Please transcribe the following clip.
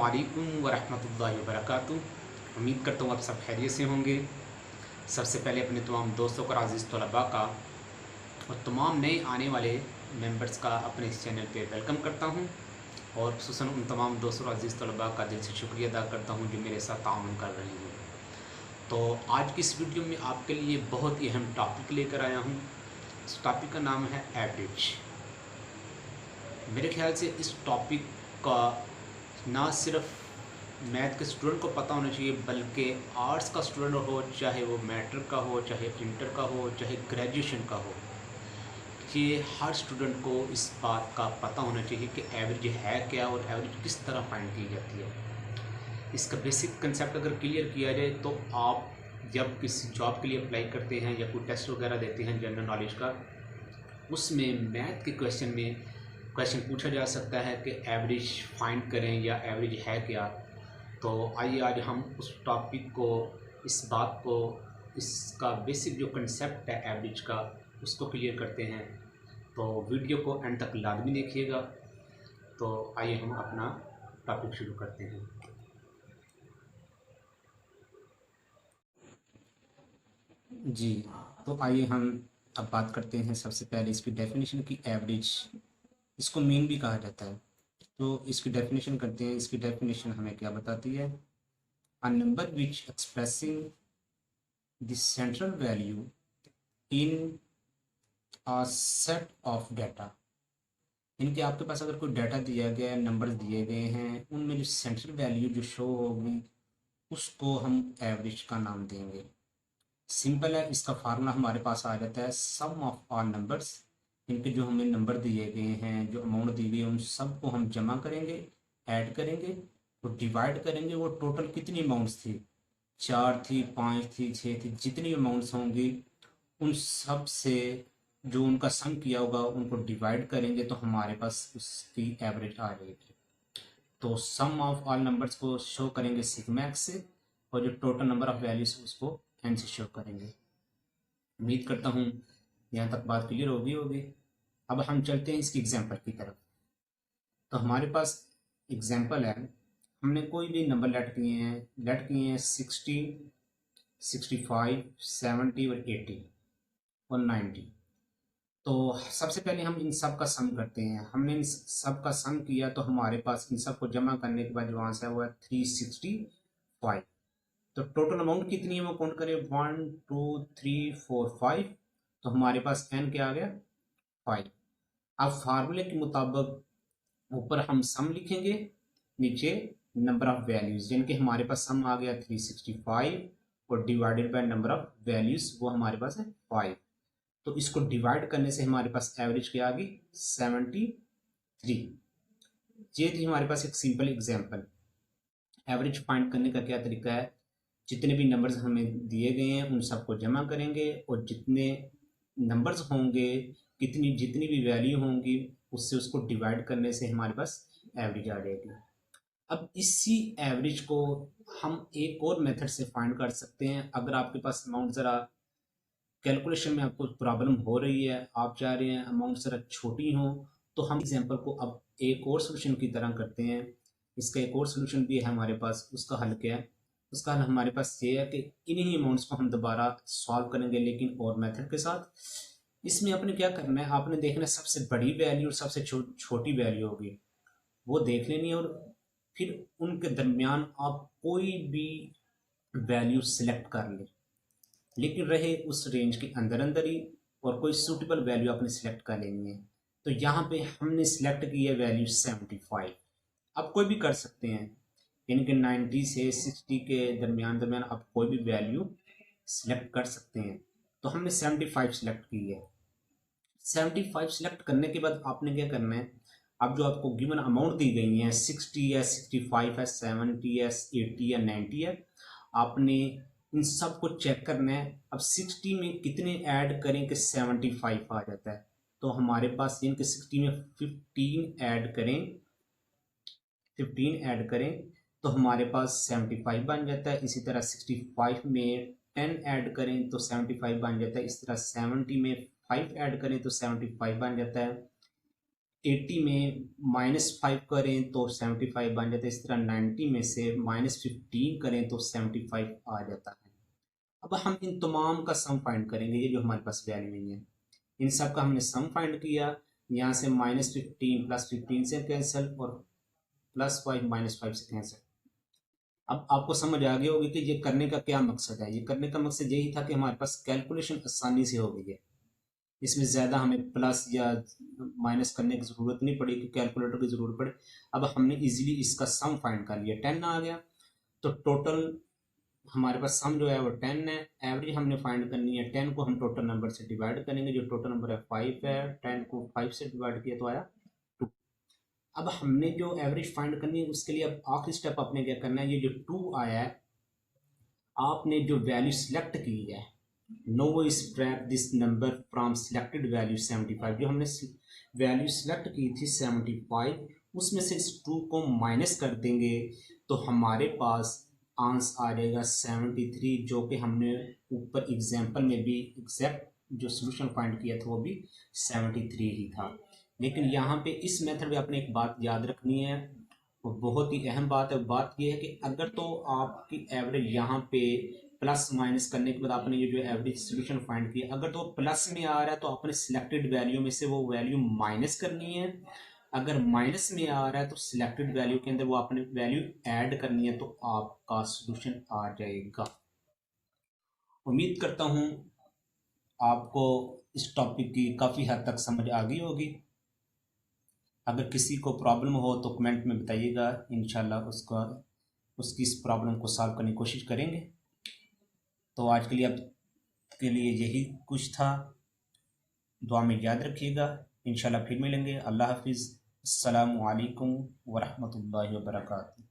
अस्सलामुअलैकुम वरहमतुल्लाहि वबरकातुहू। उम्मीद करता हूँ आप सब खैरियत से होंगे। सबसे पहले अपने तमाम दोस्तों का, अज़ीज़ तलबा का और तमाम नए आने वाले मेंबर्स का अपने इस चैनल पे वेलकम करता हूँ। और ख़ुसूसन उन तमाम दोस्तों और अज़ीज़ तलबा का दिल से शुक्रिया अदा करता हूँ जो मेरे साथ ताउन कर रहे हैं। तो आज की इस वीडियो में आपके लिए बहुत ही अहम टॉपिक लेकर आया हूँ। इस टॉपिक का नाम है एवरेज। मेरे ख्याल से इस टॉपिक का ना सिर्फ मैथ के स्टूडेंट को पता होना चाहिए, बल्कि आर्ट्स का स्टूडेंट हो, चाहे वो मैट्रिक का हो, चाहे इंटर का हो, चाहे ग्रेजुएशन का हो, ये हर स्टूडेंट को इस बात का पता होना चाहिए कि एवरेज है क्या और एवरेज किस तरह फाइंड की जाती है। इसका बेसिक कंसेप्ट अगर क्लियर किया जाए तो आप जब किसी जॉब के लिए अप्लाई करते हैं या कोई टेस्ट वगैरह देते हैं जनरल नॉलेज का, उसमें मैथ के क्वेश्चन पूछा जा सकता है कि एवरेज फाइंड करें या एवरेज है क्या। तो आइए आज हम उस टॉपिक को, इस बात को, इसका बेसिक जो कंसेप्ट है एवरेज का, उसको क्लियर करते हैं। तो वीडियो को एंड तक लाजमी देखिएगा। तो आइए हम अपना टॉपिक शुरू करते हैं। जी, तो आइए हम अब बात करते हैं सबसे पहले इसकी डेफिनेशन की। एवरेज, इसको मीन भी कहा जाता है। तो इसकी डेफिनेशन करते हैं। इसकी डेफिनेशन हमें क्या बताती है? A number which expressing the central value in a set of data. इनके आपके पास अगर कोई डाटा दिया गया है, नंबर्स दिए गए हैं, उनमें जो सेंट्रल वैल्यू जो शो होगी उसको हम एवरेज का नाम देंगे। सिंपल है, इसका फार्मूला हमारे पास आ जाता है सम ऑफ ऑल नंबर्स। इनके जो हमें नंबर दिए गए हैं, जो अमाउंट दी गई है, उन सब को हम जमा करेंगे, ऐड करेंगे और डिवाइड करेंगे। वो टोटल कितनी अमाउंट्स थी, 4 थी, 5 थी, 6 थी, जितनी अमाउंट्स होंगी उन सब से जो उनका सम किया होगा उनको डिवाइड करेंगे तो हमारे पास उसकी एवरेज आ जाएगी। तो सम ऑफ ऑल नंबर्स को शो करेंगे सिग्मा एक्स से, और जो टोटल नंबर ऑफ वैल्यूज उसको एन से शो करेंगे। उम्मीद करता हूँ यहाँ तक बात क्लियर होगी। अब हम चलते हैं इसकी एग्जाम्पल की तरफ। तो हमारे पास एग्जाम्पल है, हमने कोई भी नंबर लेट किए हैं 60, 65, 70 और 80 और 90। तो सबसे पहले हम इन सब का सम करते हैं। हमने इन सब का सम किया तो हमारे पास इन सब को जमा करने के बाद जो आंसर है वो है 365। तो टोटल अमाउंट कितनी है वो काउंट करें, 1 2 3 4 5। तो हमारे पास एन क्या आ गया, 5। अब फार्मूले के मुताबिक ऊपर हम सम लिखेंगे, नीचे नंबर ऑफ वैल्यूज, यानी कि हमारे पास सम आ गया 365 और divided by number of values वो हमारे पास है 5। तो इसको डिवाइड करने से हमारे पास एवरेज क्या आ गई, 73। ये थी हमारे पास एक सिंपल एग्जांपल। एवरेज फाइंड करने का क्या तरीका है, जितने भी नंबर्स हमें दिए गए हैं उन सबको जमा करेंगे और जितने नंबर्स होंगे, जितनी भी वैल्यू होंगी, उससे उसको डिवाइड करने से हमारे पास एवरेज आ जाएगी। अब इसी एवरेज को हम एक और मेथड से फाइंड कर सकते हैं। अगर आपके पास अमाउंट ज़रा कैलकुलेशन में आपको प्रॉब्लम हो रही है, आप चाह रहे हैं अमाउंट ज़रा छोटी हो, तो हम एग्जांपल को अब एक और सोल्यूशन की तरह करते हैं। इसका एक और सोल्यूशन भी है हमारे पास। उसका हल क्या है? उसका हल हमारे पास ये है कि इन्हीं अमाउंट्स को हम दोबारा सॉल्व करेंगे, लेकिन और मेथड के साथ। इसमें आपने क्या करना है, आपने देखना है सबसे बड़ी वैल्यू और सबसे छोटी वैल्यू होगी, वो देख लेनी है, और फिर उनके दरमियान आप कोई भी वैल्यू सिलेक्ट कर लें, लेकिन रहे उस रेंज के अंदर अंदर ही, और कोई सूटेबल वैल्यू आपने सिलेक्ट कर लेनी है। तो यहाँ पे हमने सिलेक्ट की है वैल्यू 75। आप कोई भी कर सकते हैं, यानी कि 90 से 60 के दरमियान आप कोई भी वैल्यू सिलेक्ट कर सकते हैं। तो हमने 75 सिलेक्ट की है। 75 सिलेक्ट करने के बाद आपने क्या करना है, अब जो आपको गिवन अमाउंट दी गई है 60 है, 65 है, 70 है, 80 है, 90 है, आपने इन सब को चेक करना है। अब 60 में कितने ऐड करें कि 75 आ जाता है। तो हमारे पास इनके 60 में 15 ऐड करें तो हमारे पास 75 बन जाता है। इसी तरह 65 में 10 ऐड करें तो 75 बन जाता है। इस तरह 70 में 5 ऐड करें तो 75 बन जाता है। 80 में -5 करें तो 75 बन जाता है। इस तरह 90 में से -15 करें तो 75 आ जाता है। अब हम इन तमाम का सम फाइंड करेंगे, ये जो हमारे पास वैल्यू नहीं है इन सब का हमने सम फाइंड किया। यहाँ से -15 +15 से कैंसिल और +5 -5 से कैंसिल। अब आपको समझ आ गई होगी कि ये करने का क्या मकसद है। ये करने का मकसद यही था कि हमारे पास कैलकुलेशन आसानी से हो गई है, इसमें ज़्यादा हमें प्लस या माइनस करने की ज़रूरत नहीं पड़ी कि कैलकुलेटर की ज़रूरत पड़े। अब हमने इजीली इसका सम फाइंड कर लिया, 10 आ गया। तो टोटल हमारे पास सम जो है वो 10 है। एवरेज हमने फाइंड करनी है, 10 को हम टोटल नंबर से डिवाइड करेंगे, जो टोटल नंबर है 5 है। 10 को 5 से डिवाइड किया तो आया 2। अब हमने जो एवरेज फाइंड करनी है उसके लिए अब आखिरी स्टेप आपने क्या करना है, ये जो 2 आया है आपने जो वैल्यू सिलेक्ट की है, no extract this number from selected value 75, जो हमने वैल्यू सिलेक्ट की थी 75 उसमें से इस 2 को माइनस कर देंगे तो हमारे पास आंसर आ जाएगा 73, जो कि हमने ऊपर एग्जांपल में भी एग्जैक्ट जो सोल्यूशन फाइंड किया था वो भी 73 ही था। लेकिन यहाँ पे इस मेथड में आपने एक बात याद रखनी है, वो बहुत ही अहम बात है। बात यह है कि अगर तो आपकी एवरेज यहाँ पे प्लस माइनस करने के बाद आपने ये जो एवरेज सोल्यूशन फाइंड किया, अगर तो प्लस में आ रहा है तो आपने सिलेक्टेड वैल्यू में से वो वैल्यू माइनस करनी है। अगर माइनस में आ रहा है तो सिलेक्टेड वैल्यू के अंदर वो आपने वैल्यू ऐड करनी है, तो आपका सोल्यूशन आ जाएगा। उम्मीद करता हूँ आपको इस टॉपिक की काफ़ी हद तक समझ आ गई होगी। अगर किसी को प्रॉब्लम हो तो कमेंट में बताइएगा, इंशाल्लाह उसकी इस प्रॉब्लम को सॉल्व करने की कोशिश करेंगे। तो आज के लिए अब के लिए यही कुछ था। दुआ में याद रखिएगा, इंशाल्लाह फिर मिलेंगे। अल्लाह हाफिज़। अस्सलामु अलैकुम वरहमतुल्लाहि वबरकातुहू।